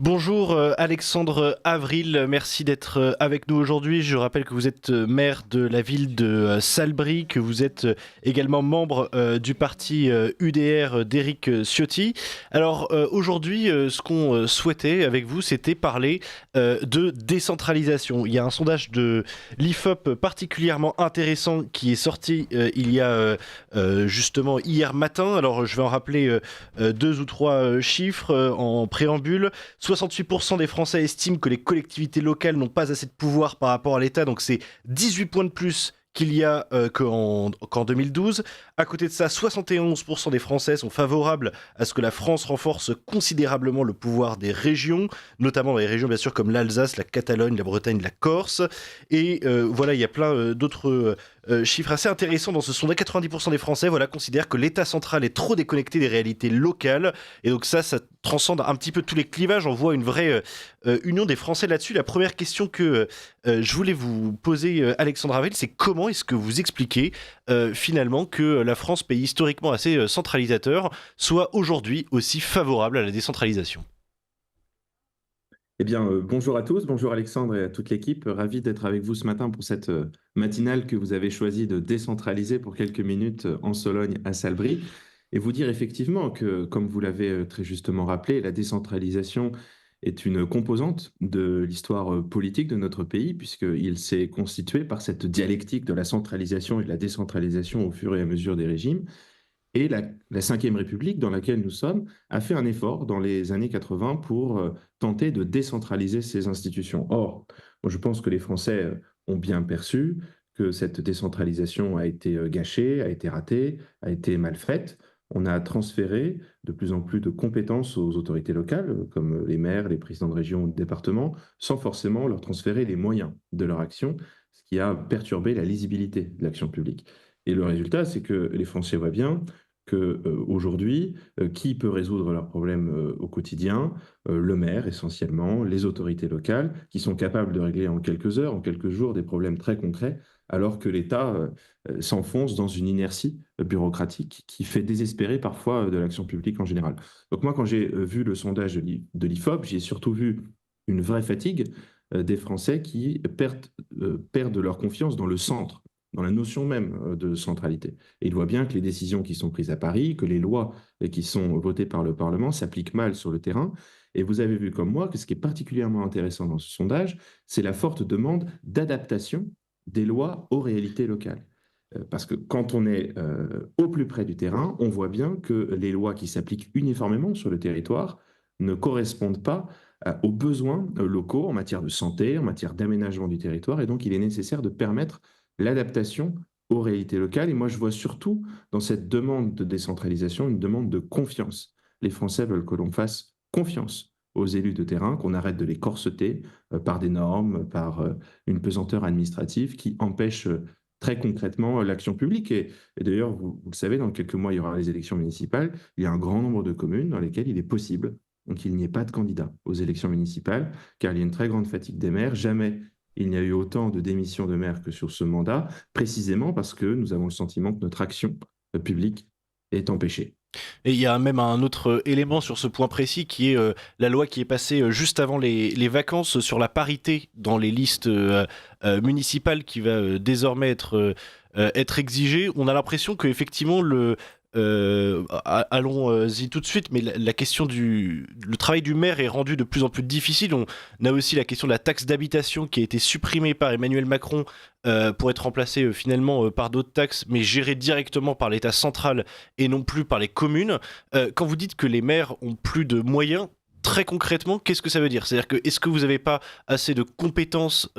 Bonjour Alexandre Avril, merci d'être avec nous aujourd'hui. Je rappelle que vous êtes maire de la ville de Salbris, que vous êtes également membre du parti UDR d'Éric Ciotti. Alors aujourd'hui, ce qu'on souhaitait avec vous, c'était parler de décentralisation. Il y a un sondage de l'IFOP particulièrement intéressant qui est sorti il y a justement hier matin. Alors je vais en rappeler deux ou trois chiffres en préambule. 68% des Français estiment que les collectivités locales n'ont pas assez de pouvoir par rapport à l'État, donc c'est 18 points de plus qu'il y a qu'en 2012. À côté de ça, 71% des Français sont favorables à ce que la France renforce considérablement le pouvoir des régions, notamment dans les régions bien sûr comme l'Alsace, la Catalogne, la Bretagne, la Corse. Et voilà, il y a plein d'autres chiffres assez intéressants dans ce sondage. 90% des Français considèrent que l'État central est trop déconnecté des réalités locales. Et donc ça transcende un petit peu tous les clivages. On voit une vraie union des Français là-dessus. La première question que je voulais vous poser, Alexandre Avril, c'est comment est-ce que vous expliquez finalement que la France, pays historiquement assez centralisateur, soit aujourd'hui aussi favorable à la décentralisation? Eh bien, bonjour à tous, bonjour Alexandre et à toute l'équipe. Ravi d'être avec vous ce matin pour cette matinale que vous avez choisi de décentraliser pour quelques minutes en Sologne à Salbris. Et vous dire effectivement que, comme vous l'avez très justement rappelé, la décentralisation est une composante de l'histoire politique de notre pays, puisqu'il s'est constitué par cette dialectique de la centralisation et de la décentralisation au fur et à mesure des régimes. Et la Cinquième République, dans laquelle nous sommes, a fait un effort dans les années 80 pour tenter de décentraliser ces institutions. Or, moi, je pense que les Français ont bien perçu que cette décentralisation a été gâchée, a été ratée, a été mal faite. On a transféré de plus en plus de compétences aux autorités locales, comme les maires, les présidents de région ou de département, sans forcément leur transférer les moyens de leur action, ce qui a perturbé la lisibilité de l'action publique. Et le résultat, c'est que les Français voient bien qu'aujourd'hui, qui peut résoudre leurs problèmes au quotidien? Le maire essentiellement, les autorités locales, qui sont capables de régler en quelques heures, en quelques jours, des problèmes très concrets, alors que l'État s'enfonce dans une inertie bureaucratique qui fait désespérer parfois de l'action publique en général. Donc moi, quand j'ai vu le sondage de l'IFOP, j'ai surtout vu une vraie fatigue des Français qui perdent leur confiance dans le centre, dans la notion même de centralité. Et il voit bien que les décisions qui sont prises à Paris, que les lois qui sont votées par le Parlement s'appliquent mal sur le terrain. Et vous avez vu comme moi que ce qui est particulièrement intéressant dans ce sondage, c'est la forte demande d'adaptation des lois aux réalités locales. Parce que quand on est au plus près du terrain, on voit bien que les lois qui s'appliquent uniformément sur le territoire ne correspondent pas aux besoins locaux en matière de santé, en matière d'aménagement du territoire. Et donc, il est nécessaire de permettre l'adaptation aux réalités locales. Et moi, je vois surtout dans cette demande de décentralisation une demande de confiance. Les Français veulent que l'on fasse confiance aux élus de terrain, qu'on arrête de les corseter par des normes, par une pesanteur administrative qui empêche très concrètement l'action publique. Et d'ailleurs, vous le savez, dans quelques mois, il y aura les élections municipales. Il y a un grand nombre de communes dans lesquelles il est possible qu'il n'y ait pas de candidat aux élections municipales, car il y a une très grande fatigue des maires. Jamais il n'y a eu autant de démissions de maires que sur ce mandat, précisément parce que nous avons le sentiment que notre action publique est empêchée. Et il y a même un autre élément sur ce point précis qui est la loi qui est passée juste avant les vacances sur la parité dans les listes municipales qui va désormais être exigée. On a l'impression qu'effectivement allons-y tout de suite, mais la question le travail du maire est rendu de plus en plus difficile. On a aussi la question de la taxe d'habitation qui a été supprimée par Emmanuel Macron pour être remplacée finalement par d'autres taxes, mais gérées directement par l'État central et non plus par les communes. Quand vous dites que les maires ont plus de moyens, très concrètement, qu'est-ce que ça veut dire? C'est-à-dire que est-ce que vous n'avez pas assez de compétences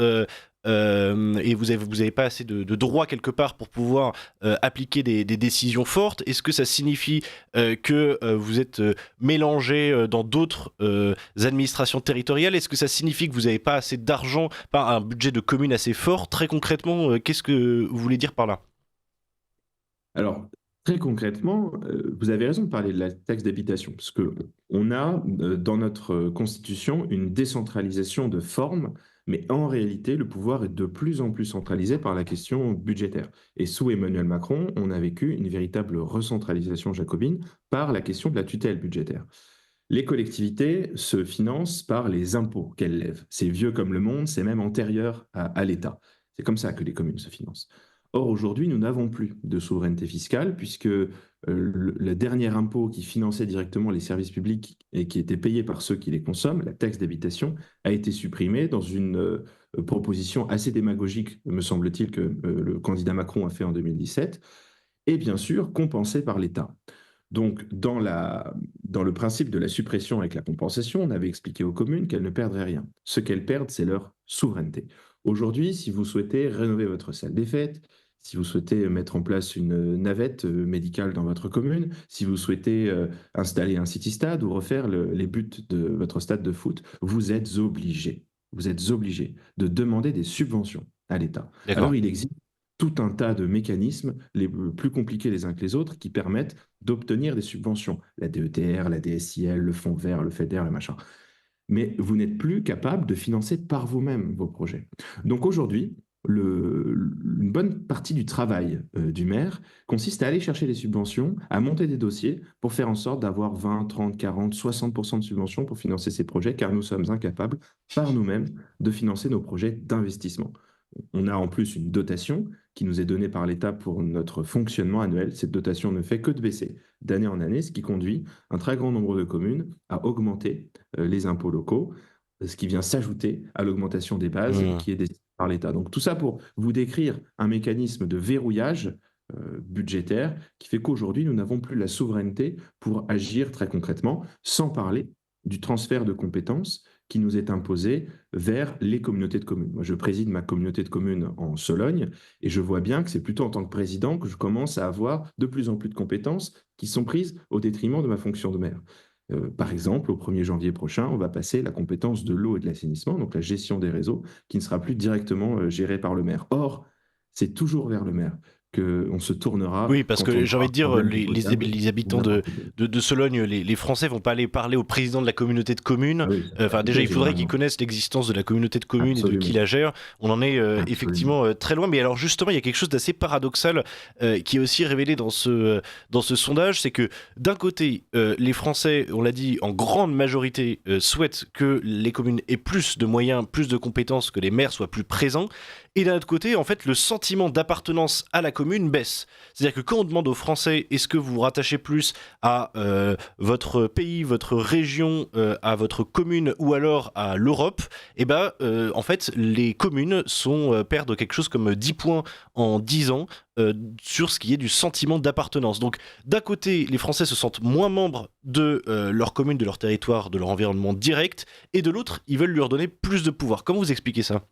et vous avez pas assez de droits quelque part pour pouvoir appliquer des décisions fortes? Est-ce que ça signifie que vous êtes mélangé dans d'autres administrations territoriales? Est-ce que ça signifie que vous n'avez pas assez d'argent, pas un budget de commune assez fort? Très concrètement, qu'est-ce que vous voulez dire par là? Alors, très concrètement, vous avez raison de parler de la taxe d'habitation, parce qu'on a dans notre constitution une décentralisation de forme, mais en réalité, le pouvoir est de plus en plus centralisé par la question budgétaire. Et sous Emmanuel Macron, on a vécu une véritable recentralisation jacobine par la question de la tutelle budgétaire. Les collectivités se financent par les impôts qu'elles lèvent. C'est vieux comme le monde, c'est même antérieur à l'État. C'est comme ça que les communes se financent. Or, aujourd'hui, nous n'avons plus de souveraineté fiscale puisque le dernier impôt qui finançait directement les services publics et qui était payé par ceux qui les consomment, la taxe d'habitation, a été supprimé dans une proposition assez démagogique, me semble-t-il, que le candidat Macron a fait en 2017, et bien sûr compensé par l'État. Donc, dans le principe de la suppression avec la compensation, on avait expliqué aux communes qu'elles ne perdraient rien. Ce qu'elles perdent, c'est leur souveraineté. Aujourd'hui, si vous souhaitez rénover votre salle des fêtes, si vous souhaitez mettre en place une navette médicale dans votre commune, si vous souhaitez installer un city-stade ou refaire les buts de votre stade de foot, vous êtes obligé de demander des subventions à l'État. D'accord. Alors, il existe tout un tas de mécanismes, les plus compliqués les uns que les autres, qui permettent d'obtenir des subventions. La DETR, la DSIL, le Fonds vert, le FEDER, le machin. Mais vous n'êtes plus capable de financer par vous-même vos projets. Donc aujourd'hui, une bonne partie du travail du maire consiste à aller chercher des subventions, à monter des dossiers pour faire en sorte d'avoir 20, 30, 40, 60% de subventions pour financer ces projets, car nous sommes incapables par nous-mêmes de financer nos projets d'investissement. On a en plus une dotation qui nous est donnée par l'État pour notre fonctionnement annuel. Cette dotation ne fait que de baisser d'année en année, ce qui conduit un très grand nombre de communes à augmenter les impôts locaux, ce qui vient s'ajouter à l'augmentation des bases Mmh. qui est décidée par l'État. Donc tout ça pour vous décrire un mécanisme de verrouillage budgétaire qui fait qu'aujourd'hui, nous n'avons plus la souveraineté pour agir très concrètement, sans parler du transfert de compétences qui nous est imposé vers les communautés de communes. Moi, je préside ma communauté de communes en Sologne et je vois bien que c'est plutôt en tant que président que je commence à avoir de plus en plus de compétences qui sont prises au détriment de ma fonction de maire. Par exemple, au 1er janvier prochain, on va passer la compétence de l'eau et de l'assainissement, donc la gestion des réseaux, qui ne sera plus directement gérée par le maire. Or, c'est toujours vers le maire qu'on se tournera Oui, parce quand on que j'ai aura envie un de dire, problème d'eau potable les ou habitants n'importe quel. de Sologne, les Français vont pas aller parler au président de la communauté de communes. Ah oui, c'est la Enfin, déjà, réalité il faudrait qu'ils généralement. connaissent l'existence de la communauté de communes et de qui Absolument, la gère. On en est absolument. effectivement très loin. Mais alors, justement, il y a quelque chose d'assez paradoxal qui est aussi révélé dans ce sondage. C'est que d'un côté, les Français, on l'a dit, en grande majorité, souhaitent que les communes aient plus de moyens, plus de compétences, que les maires soient plus présents. Et d'un autre côté, en fait, le sentiment d'appartenance à la commune baisse. C'est-à-dire que quand on demande aux Français est-ce que vous vous rattachez plus à votre pays, votre région, à votre commune ou alors à l'Europe, eh ben, en fait, les communes perdent quelque chose comme 10 points en 10 ans sur ce qui est du sentiment d'appartenance. Donc, d'un côté, les Français se sentent moins membres de leur commune, de leur territoire, de leur environnement direct, et de l'autre, ils veulent leur donner plus de pouvoir. Comment vous expliquez ça?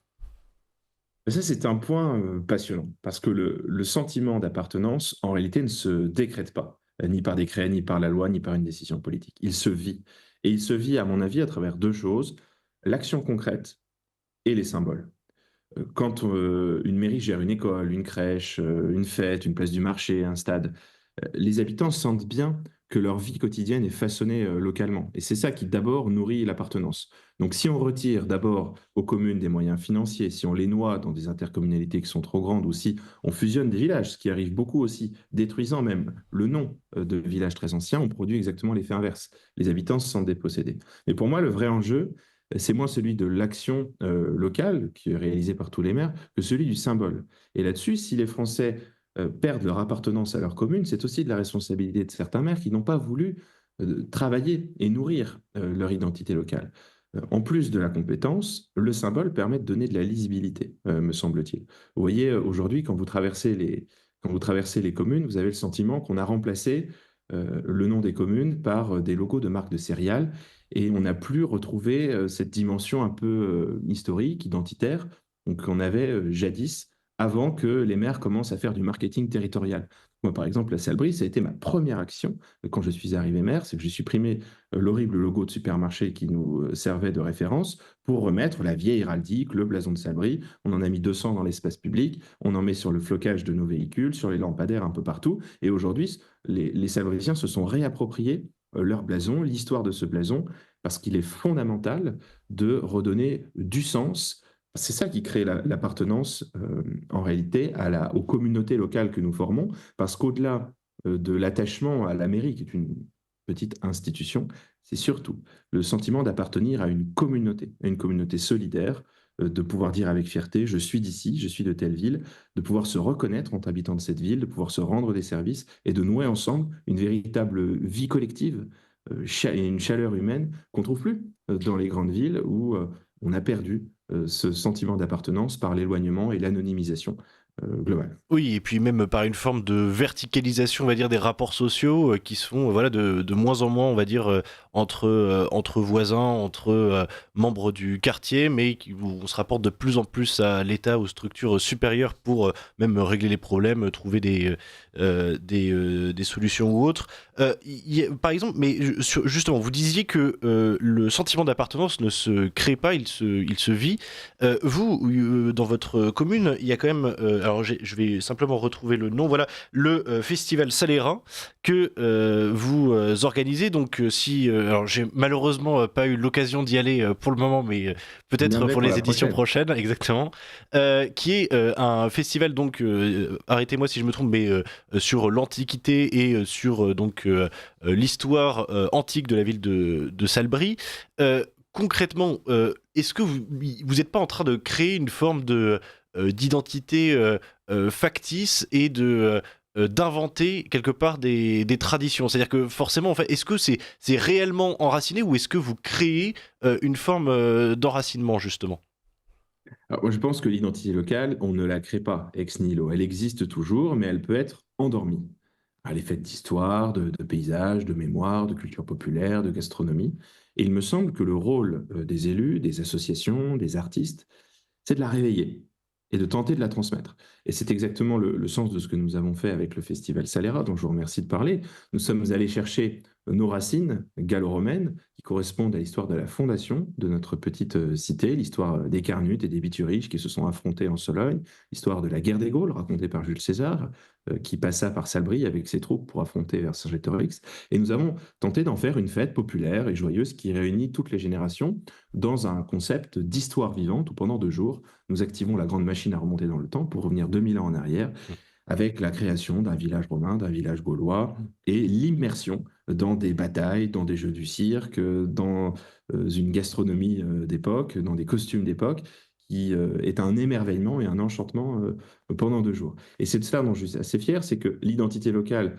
Ça, c'est un point passionnant, parce que le sentiment d'appartenance, en réalité, ne se décrète pas, ni par décret, ni par la loi, ni par une décision politique. Il se vit. Et il se vit, à mon avis, à travers deux choses, l'action concrète et les symboles. Quand une mairie gère une école, une crèche, une fête, une place du marché, un stade, les habitants sentent bien que leur vie quotidienne est façonnée localement. Et c'est ça qui d'abord nourrit l'appartenance. Donc si on retire d'abord aux communes des moyens financiers, si on les noie dans des intercommunalités qui sont trop grandes, ou si on fusionne des villages, ce qui arrive beaucoup aussi, détruisant même le nom de villages très anciens, on produit exactement l'effet inverse. Les habitants se sentent dépossédés. Mais pour moi, le vrai enjeu, c'est moins celui de l'action locale, qui est réalisée par tous les maires, que celui du symbole. Et là-dessus, si les Français perdent leur appartenance à leur commune, c'est aussi de la responsabilité de certains maires qui n'ont pas voulu travailler et nourrir leur identité locale. En plus de la compétence, le symbole permet de donner de la lisibilité, me semble-t-il. Vous voyez, aujourd'hui, quand vous traversez les communes, vous avez le sentiment qu'on a remplacé le nom des communes par des logos de marques de céréales et on n'a plus retrouvé cette dimension un peu historique, identitaire, donc qu'on avait jadis avant que les maires commencent à faire du marketing territorial. Moi, par exemple, à Salbris, ça a été ma première action quand je suis arrivé maire, c'est que j'ai supprimé l'horrible logo de supermarché qui nous servait de référence pour remettre la vieille héraldique, le blason de Salbris. On en a mis 200 dans l'espace public, on en met sur le flocage de nos véhicules, sur les lampadaires un peu partout. Et aujourd'hui, les Salbrisiens se sont réappropriés leur blason, l'histoire de ce blason, parce qu'il est fondamental de redonner du sens. C'est ça qui crée l'appartenance, en réalité, aux communautés locales que nous formons, parce qu'au-delà de l'attachement à la mairie, qui est une petite institution, c'est surtout le sentiment d'appartenir à une communauté solidaire, de pouvoir dire avec fierté: «Je suis d'ici, je suis de telle ville», de pouvoir se reconnaître entre habitants de cette ville, de pouvoir se rendre des services et de nouer ensemble une véritable vie collective, cha et une chaleur humaine qu'on trouve plus, dans les grandes villes où, on a perdu, ce sentiment d'appartenance par l'éloignement et l'anonymisation, globale. Oui, et puis même par une forme de verticalisation, on va dire, des rapports sociaux qui sont voilà, de moins en moins, on va dire, entre voisins, entre membres du quartier, mais où on se rapporte de plus en plus à l'État, aux structures supérieures pour même régler les problèmes, trouver des solutions ou autres. Par exemple, mais justement, vous disiez que le sentiment d'appartenance ne se crée pas, il se vit. Vous, dans votre commune, il y a quand même, alors je vais simplement retrouver le nom, voilà, le festival Salérin que vous organisez. Donc, si, alors j'ai malheureusement pas eu l'occasion d'y aller pour le moment, mais Vous peut-être viendrez pour pour les la éditions prochaine. prochaines, exactement, qui est un festival, donc, arrêtez-moi si je me trompe, mais sur l'Antiquité et sur l'histoire antique de la ville de Salbris. Concrètement, est-ce que vous n'êtes pas en train de créer une forme d'identité factice et d'inventer quelque part des traditions? C'est-à-dire que forcément, en fait, est-ce que c'est réellement enraciné ou est-ce que vous créez une forme d'enracinement, justement? Alors moi, je pense que l'identité locale, on ne la crée pas ex nihilo. Elle existe toujours, mais elle peut être endormie. Elle est faite d'histoire, de paysages, de mémoire, de culture populaire, de gastronomie. Et il me semble que le rôle des élus, des associations, des artistes, c'est de la réveiller et de tenter de la transmettre. Et c'est exactement le sens de ce que nous avons fait avec le Festival Salera, dont je vous remercie de parler. Nous sommes allés chercher nos racines gallo-romaines qui correspondent à l'histoire de la fondation de notre petite cité, l'histoire des Carnutes et des Bituriges qui se sont affrontés en Sologne, l'histoire de la guerre des Gaules racontée par Jules César, qui passa par Salbris avec ses troupes pour affronter Vercingétorix. Et nous avons tenté d'en faire une fête populaire et joyeuse qui réunit toutes les générations dans un concept d'histoire vivante où pendant 2 jours, nous activons la grande machine à remonter dans le temps pour revenir 2000 ans en arrière avec la création d'un village romain, d'un village gaulois et l'immersion dans des batailles, dans des jeux du cirque, dans une gastronomie d'époque, dans des costumes d'époque, qui est un émerveillement et un enchantement pendant 2 jours. Et c'est de cela dont je suis assez fier, c'est que l'identité locale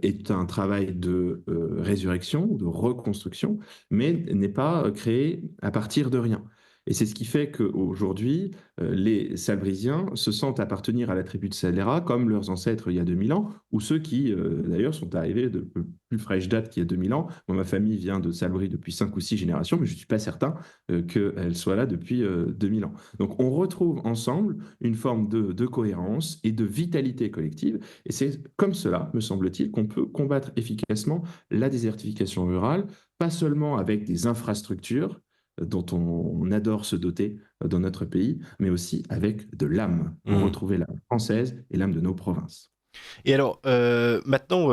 est un travail de résurrection, de reconstruction, mais n'est pas créé à partir de rien. Et c'est ce qui fait qu'aujourd'hui, les Salbrisiens se sentent appartenir à la tribu de Salera comme leurs ancêtres il y a 2000 ans, ou ceux qui, d'ailleurs, sont arrivés de plus fraîche date qu'il y a 2000 ans. Moi, ma famille vient de Salbris depuis 5 ou 6 générations, mais je ne suis pas certain qu'elle soit là depuis 2000 ans. Donc, on retrouve ensemble une forme de cohérence et de vitalité collective, et c'est comme cela, me semble-t-il, qu'on peut combattre efficacement la désertification rurale, pas seulement avec des infrastructures, dont on adore se doter dans notre pays, mais aussi avec de l'âme, pour Mmh. retrouver l'âme française et l'âme de nos provinces. Et alors, maintenant,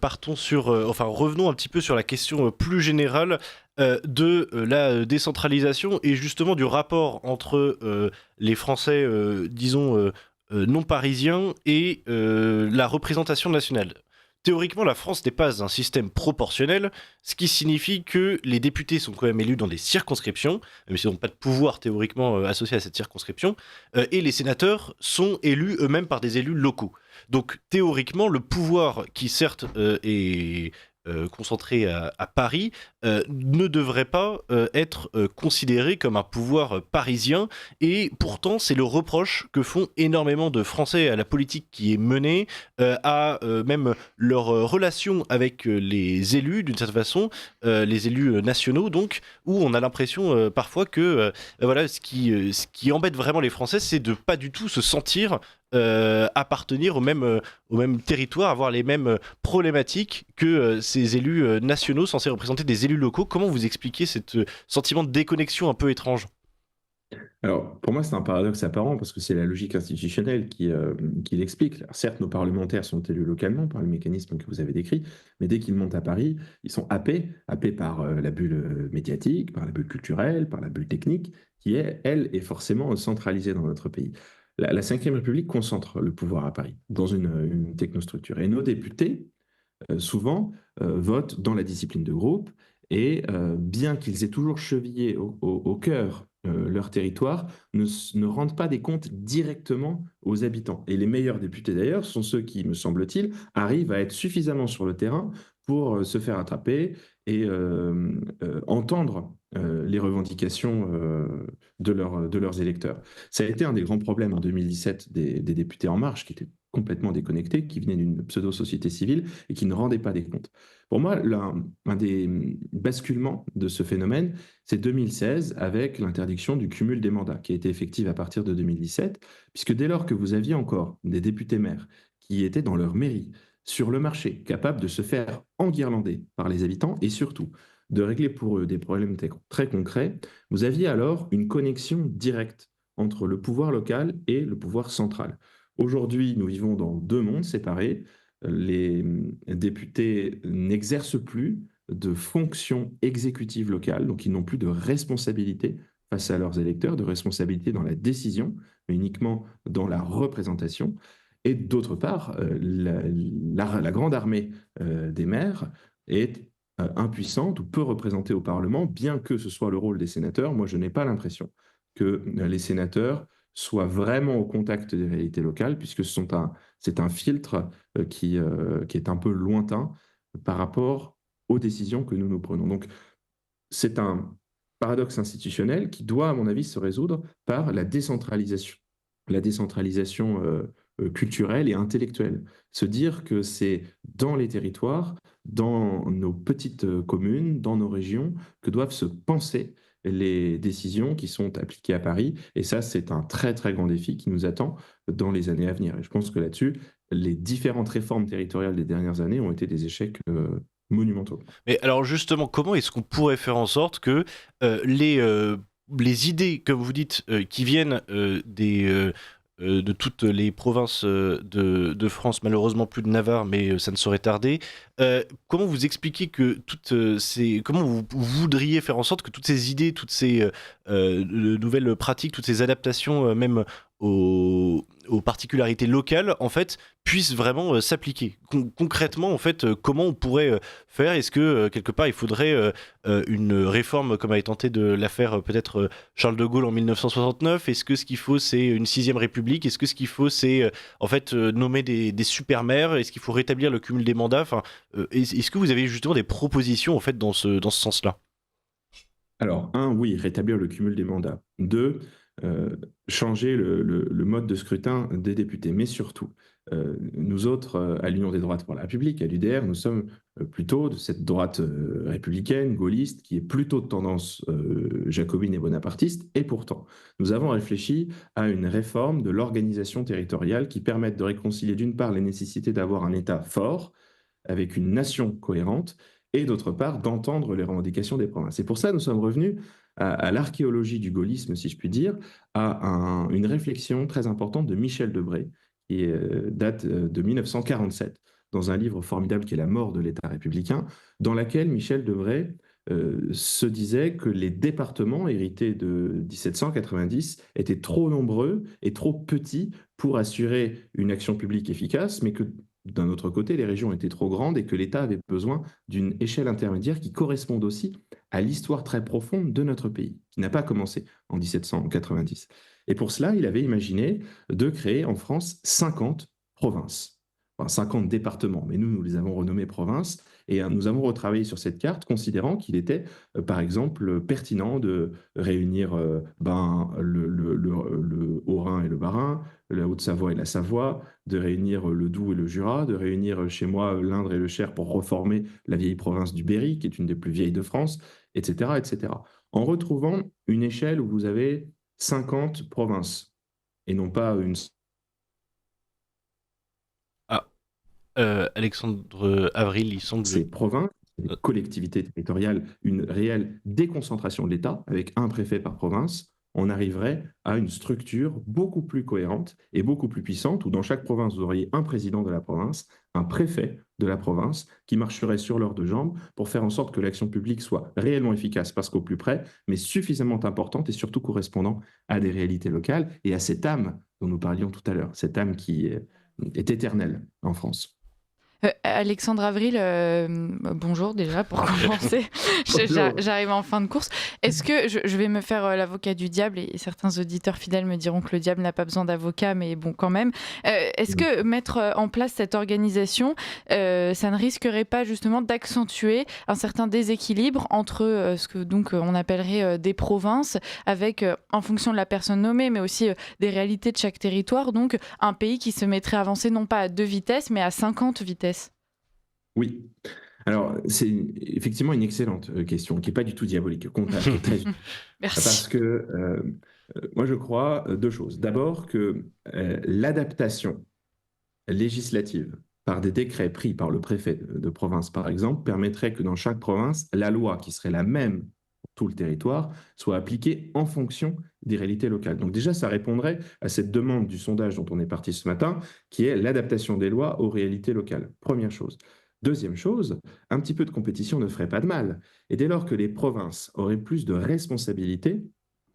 partons sur, enfin, revenons un petit peu sur la question plus générale de la décentralisation et justement du rapport entre les Français, disons, non parisiens et la représentation nationale. Théoriquement, la France n'est pas un système proportionnel, ce qui signifie que les députés sont quand même élus dans des circonscriptions, même s'ils n'ont pas de pouvoir théoriquement associé à cette circonscription, et les sénateurs sont élus eux-mêmes par des élus locaux. Donc théoriquement, le pouvoir qui certes est concentré à Paris ne devrait pas être considéré comme un pouvoir parisien et pourtant c'est le reproche que font énormément de Français à la politique qui est menée, à même leur relation avec les élus d'une certaine façon, les élus nationaux donc, où on a l'impression parfois que voilà, ce qui embête vraiment les Français, c'est de pas du tout se sentir appartenir au même territoire, avoir les mêmes problématiques que ces élus nationaux censés représenter des élus locaux. Comment vous expliquez ce sentiment de déconnexion un peu étrange? Alors, pour moi, c'est un paradoxe apparent parce que c'est la logique institutionnelle qui l'explique. Alors, certes, nos parlementaires sont élus localement par le mécanisme que vous avez décrit, mais dès qu'ils montent à Paris, ils sont happés par la bulle médiatique, par la bulle culturelle, par la bulle technique, qui est, elle, est forcément centralisée dans notre pays. La Ve République concentre le pouvoir à Paris, dans une technostructure. Et nos députés, souvent, votent dans la discipline de groupe Et bien qu'ils aient toujours chevillé au cœur leur territoire, ne rendent pas des comptes directement aux habitants. Et les meilleurs députés d'ailleurs sont ceux qui, me semble-t-il, arrivent à être suffisamment sur le terrain pour se faire attraper et entendre les revendications de leurs électeurs. Ça a été un des grands problèmes en 2017 des députés En Marche, qui étaient complètement déconnectés, qui venaient d'une pseudo-société civile et qui ne rendaient pas des comptes. Pour moi, un des basculements de ce phénomène, c'est 2016 avec l'interdiction du cumul des mandats, qui a été effective à partir de 2017, puisque dès lors que vous aviez encore des députés maires qui étaient dans leur mairie, sur le marché, capables de se faire enguirlander par les habitants et surtout de régler pour eux des problèmes très concrets, vous aviez alors une connexion directe entre le pouvoir local et le pouvoir central. Aujourd'hui, nous vivons dans deux mondes séparés. Les députés n'exercent plus de fonctions exécutives locales, donc ils n'ont plus de responsabilité face à leurs électeurs, de responsabilité dans la décision, mais uniquement dans la représentation. Et d'autre part, la grande armée des maires est impuissante ou peu représentée au Parlement, bien que ce soit le rôle des sénateurs. Moi, je n'ai pas l'impression que les sénateurs soient vraiment au contact des réalités locales, puisque c'est un filtre qui est un peu lointain par rapport aux décisions que nous nous prenons. Donc, c'est un paradoxe institutionnel qui doit, à mon avis, se résoudre par la décentralisation culturelle et intellectuelle. Se dire que c'est dans les territoires, dans nos petites communes, dans nos régions, que doivent se penser les décisions qui sont appliquées à Paris. Et ça, c'est un très, très grand défi qui nous attend dans les années à venir. Et je pense que là-dessus, les différentes réformes territoriales des dernières années ont été des échecs monumentaux. Mais alors justement, comment est-ce qu'on pourrait faire en sorte que les idées, comme vous dites, qui viennent de toutes les provinces de France, malheureusement plus de Navarre, mais ça ne saurait tarder, comment vous expliquez que comment vous voudriez faire en sorte que toutes ces idées, toutes ces nouvelles pratiques, toutes ces adaptations, même aux particularités locales, en fait, puissent vraiment s'appliquer. Concrètement, en fait, comment on pourrait faire? Est-ce que quelque part il faudrait une réforme comme avait tenté de la faire peut-être Charles de Gaulle en 1969? Est-ce que ce qu'il faut c'est une sixième république? Est-ce que ce qu'il faut c'est en fait nommer des super maires? Est-ce qu'il faut rétablir le cumul des mandats? Enfin, est-ce que vous avez justement des propositions en fait dans ce sens-là? Alors, un, oui, rétablir le cumul des mandats. Deux, euh, changer le mode de scrutin des députés. Mais surtout, nous autres, à l'Union des droites pour la République, à l'UDR, nous sommes plutôt de cette droite républicaine, gaulliste, qui est plutôt de tendance jacobine et bonapartiste. Et pourtant, nous avons réfléchi à une réforme de l'organisation territoriale qui permette de réconcilier d'une part les nécessités d'avoir un État fort, avec une nation cohérente, et d'autre part d'entendre les revendications des provinces. Et pour ça, nous sommes revenus à l'archéologie du gaullisme, si je puis dire, à une réflexion très importante de Michel Debré, qui date de 1947, dans un livre formidable qui est La mort de l'État républicain, dans laquelle Michel Debré se disait que les départements hérités de 1790 étaient trop nombreux et trop petits pour assurer une action publique efficace, mais que d'un autre côté, les régions étaient trop grandes et que l'État avait besoin d'une échelle intermédiaire qui corresponde aussi à l'histoire très profonde de notre pays, qui n'a pas commencé en 1790. Et pour cela, il avait imaginé de créer en France 50 provinces, enfin 50 départements, mais nous les avons renommés provinces, et nous avons retravaillé sur cette carte, considérant qu'il était, par exemple, pertinent de réunir le Haut-Rhin et le Bas-Rhin, la Haute-Savoie et la Savoie, de réunir le Doubs et le Jura, de réunir chez moi l'Indre et le Cher pour reformer la vieille province du Berry, qui est une des plus vieilles de France, etc., etc. En retrouvant une échelle où vous avez 50 provinces et non pas une. Ah, Alexandre Avril, il semble. Ces provinces, des collectivités territoriales, une réelle déconcentration de l'État, avec un préfet par province, on arriverait à une structure beaucoup plus cohérente et beaucoup plus puissante, où dans chaque province, vous auriez un président de la province, un préfet de la province, qui marcherait sur leurs deux jambes pour faire en sorte que l'action publique soit réellement efficace, parce qu'au plus près, mais suffisamment importante et surtout correspondant à des réalités locales et à cette âme dont nous parlions tout à l'heure, cette âme qui est éternelle en France. Alexandre Avril, bonjour déjà pour commencer. J'arrive en fin de course. Est-ce que je vais me faire l'avocat du diable et certains auditeurs fidèles me diront que le diable n'a pas besoin d'avocat, mais bon quand même. Est-ce que mettre en place cette organisation, ça ne risquerait pas justement d'accentuer un certain déséquilibre entre ce que donc on appellerait des provinces, avec en fonction de la personne nommée, mais aussi des réalités de chaque territoire, donc un pays qui se mettrait à avancer non pas à 2 vitesses, mais à 50 vitesses? Oui. Alors, c'est effectivement une excellente question, qui n'est pas du tout diabolique, au contraire, qui est très utile. Parce Merci. que moi, je crois deux choses. D'abord, que l'adaptation législative par des décrets pris par le préfet de province, par exemple, permettrait que dans chaque province, la loi qui serait la même pour tout le territoire soit appliquée en fonction des réalités locales. Donc déjà, ça répondrait à cette demande du sondage dont on est parti ce matin, qui est l'adaptation des lois aux réalités locales. Première chose. Deuxième chose, un petit peu de compétition ne ferait pas de mal. Et dès lors que les provinces auraient plus de responsabilités,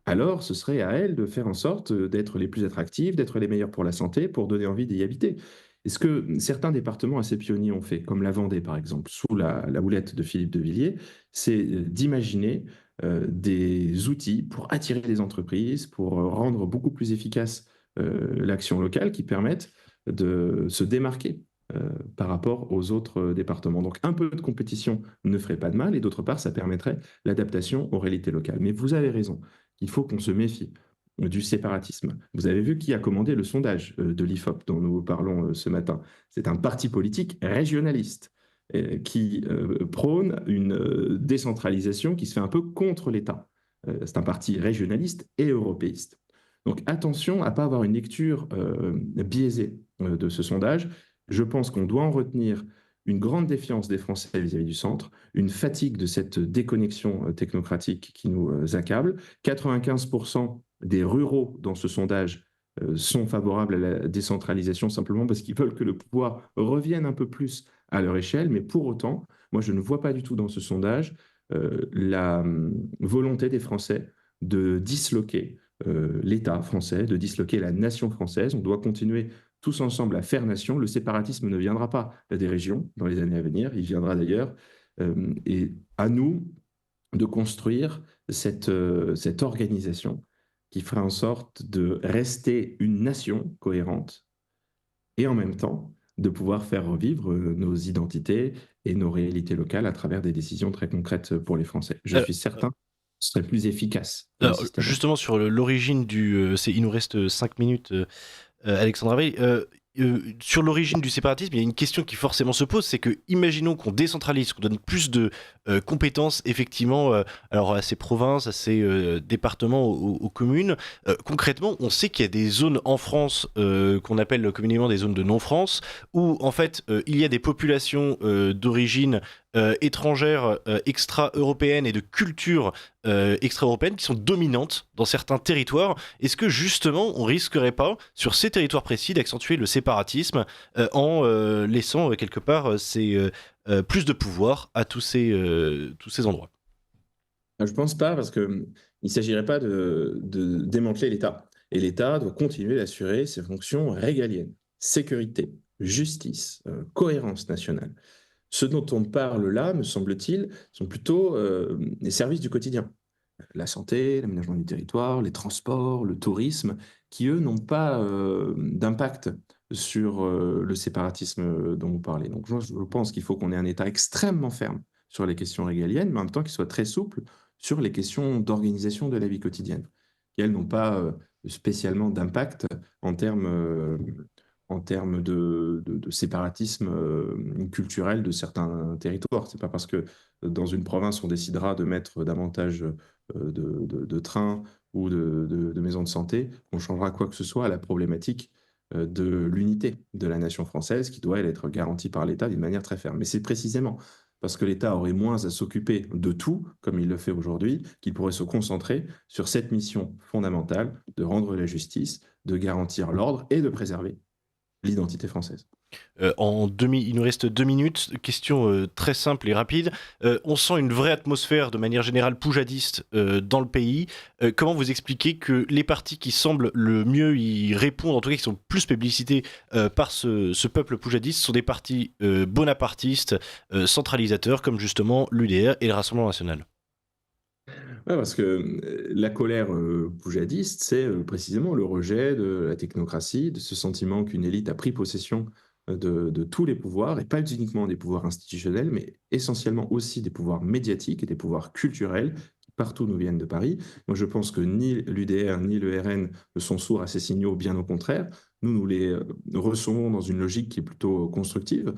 alors ce serait à elles de faire en sorte d'être les plus attractives, d'être les meilleures pour la santé, pour donner envie d'y habiter. Et ce que certains départements assez pionniers ont fait, comme la Vendée par exemple, sous la houlette de Philippe de Villiers, c'est d'imaginer des outils pour attirer les entreprises, pour rendre beaucoup plus efficace l'action locale qui permettent de se démarquer par rapport aux autres départements. Donc un peu de compétition ne ferait pas de mal et d'autre part, ça permettrait l'adaptation aux réalités locales. Mais vous avez raison, il faut qu'on se méfie du séparatisme. Vous avez vu qui a commandé le sondage de l'IFOP dont nous parlons ce matin. C'est un parti politique régionaliste qui prône une décentralisation qui se fait un peu contre l'État. C'est un parti régionaliste et européiste. Donc attention à ne pas avoir une lecture biaisée de ce sondage. Je pense qu'on doit en retenir une grande défiance des Français vis-à-vis du centre, une fatigue de cette déconnexion technocratique qui nous accable. 95% des ruraux dans ce sondage sont favorables à la décentralisation simplement parce qu'ils veulent que le pouvoir revienne un peu plus à leur échelle. Mais pour autant, moi, je ne vois pas du tout dans ce sondage la volonté des Français de disloquer l'État français, de disloquer la nation française. On doit continuer tous ensemble à faire nation. Le séparatisme ne viendra pas des régions dans les années à venir, il viendra d'ailleurs. Et à nous de construire cette organisation qui fera en sorte de rester une nation cohérente et en même temps de pouvoir faire revivre nos identités et nos réalités locales à travers des décisions très concrètes pour les Français. Je Euh, suis certain que ce serait plus efficace que le alors, système actuel. justement, sur l'origine il nous reste 5 minutes, Alexandre Avril. Sur l'origine du séparatisme, il y a une question qui forcément se pose, c'est que imaginons qu'on décentralise, qu'on donne plus de compétences effectivement, alors à ces provinces, à ces départements, aux communes. Concrètement, on sait qu'il y a des zones en France qu'on appelle communément des zones de non-France, où en fait il y a des populations d'origine étrangère, extra-européenne et de culture extra-européenne qui sont dominantes dans certains territoires. Est-ce que justement on risquerait pas sur ces territoires précis d'accentuer le séparatisme en laissant quelque part plus de pouvoir à tous ces endroits? Je ne pense pas parce qu'il ne s'agirait pas de démanteler l'État. Et l'État doit continuer d'assurer ses fonctions régaliennes, sécurité, justice, cohérence nationale. Ce dont on parle là, me semble-t-il, sont plutôt les services du quotidien. La santé, l'aménagement du territoire, les transports, le tourisme, qui eux n'ont pas d'impact sur le séparatisme dont vous parlez. Donc je pense qu'il faut qu'on ait un État extrêmement ferme sur les questions régaliennes, mais en même temps qu'il soit très souple sur les questions d'organisation de la vie quotidienne, qui elles n'ont pas spécialement d'impact en termes, euh, en termes de séparatisme culturel de certains territoires. C'est pas parce que dans une province on décidera de mettre davantage de trains ou de maisons de santé, on changera quoi que ce soit à la problématique de l'unité de la nation française qui doit elle, être garantie par l'État d'une manière très ferme. Mais c'est précisément parce que l'État aurait moins à s'occuper de tout, comme il le fait aujourd'hui, qu'il pourrait se concentrer sur cette mission fondamentale de rendre la justice, de garantir l'ordre et de préserver l'identité française. Il nous reste 2 minutes. Question très simple et rapide. On sent une vraie atmosphère de manière générale poujadiste dans le pays. Comment vous expliquez que les partis qui semblent le mieux y répondre, en tout cas qui sont plus publicités par ce peuple poujadiste, sont des partis bonapartistes, centralisateurs, comme justement l'UDR et le Rassemblement national? Ouais, parce que la colère poujadiste, c'est précisément le rejet de la technocratie, de ce sentiment qu'une élite a pris possession de tous les pouvoirs, et pas uniquement des pouvoirs institutionnels, mais essentiellement aussi des pouvoirs médiatiques et des pouvoirs culturels qui partout nous viennent de Paris. Moi, je pense que ni l'UDR ni le RN ne sont sourds à ces signaux, bien au contraire. Nous les recevons dans une logique qui est plutôt constructive.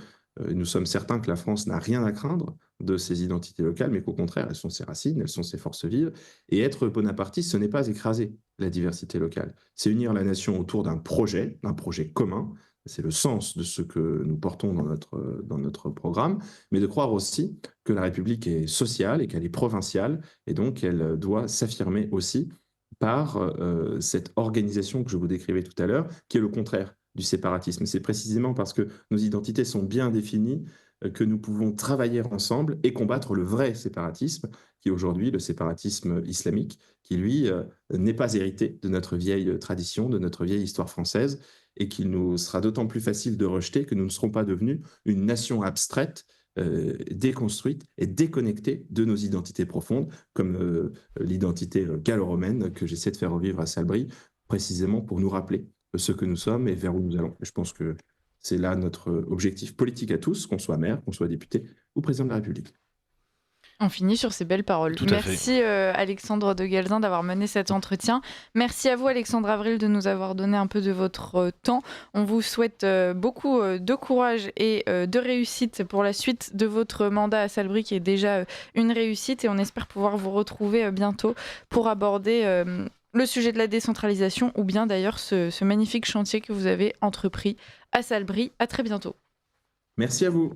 Nous sommes certains que la France n'a rien à craindre de ses identités locales, mais qu'au contraire, elles sont ses racines, elles sont ses forces vives. Et être bonapartiste, ce n'est pas écraser la diversité locale, c'est unir la nation autour d'un projet commun. C'est le sens de ce que nous portons dans notre programme, mais de croire aussi que la République est sociale et qu'elle est provinciale, et donc elle doit s'affirmer aussi par cette organisation que je vous décrivais tout à l'heure, qui est le contraire du séparatisme. C'est précisément parce que nos identités sont bien définies que nous pouvons travailler ensemble et combattre le vrai séparatisme, qui est aujourd'hui le séparatisme islamique, qui lui n'est pas hérité de notre vieille tradition, de notre vieille histoire française, et qu'il nous sera d'autant plus facile de rejeter que nous ne serons pas devenus une nation abstraite, déconstruite et déconnectée de nos identités profondes, comme l'identité gallo-romaine que j'essaie de faire revivre à Salbris, précisément pour nous rappeler ce que nous sommes et vers où nous allons. Et je pense que c'est là notre objectif politique à tous, qu'on soit maire, qu'on soit député ou président de la République. On finit sur ces belles paroles. Tout à fait. Merci Alexandre de Galzin d'avoir mené cet entretien. Merci à vous Alexandre Avril de nous avoir donné un peu de votre temps. On vous souhaite beaucoup de courage et de réussite pour la suite de votre mandat à Salbris, qui est déjà une réussite, et on espère pouvoir vous retrouver bientôt pour aborder le sujet de la décentralisation, ou bien d'ailleurs ce magnifique chantier que vous avez entrepris à Salbris. À très bientôt. Merci à vous.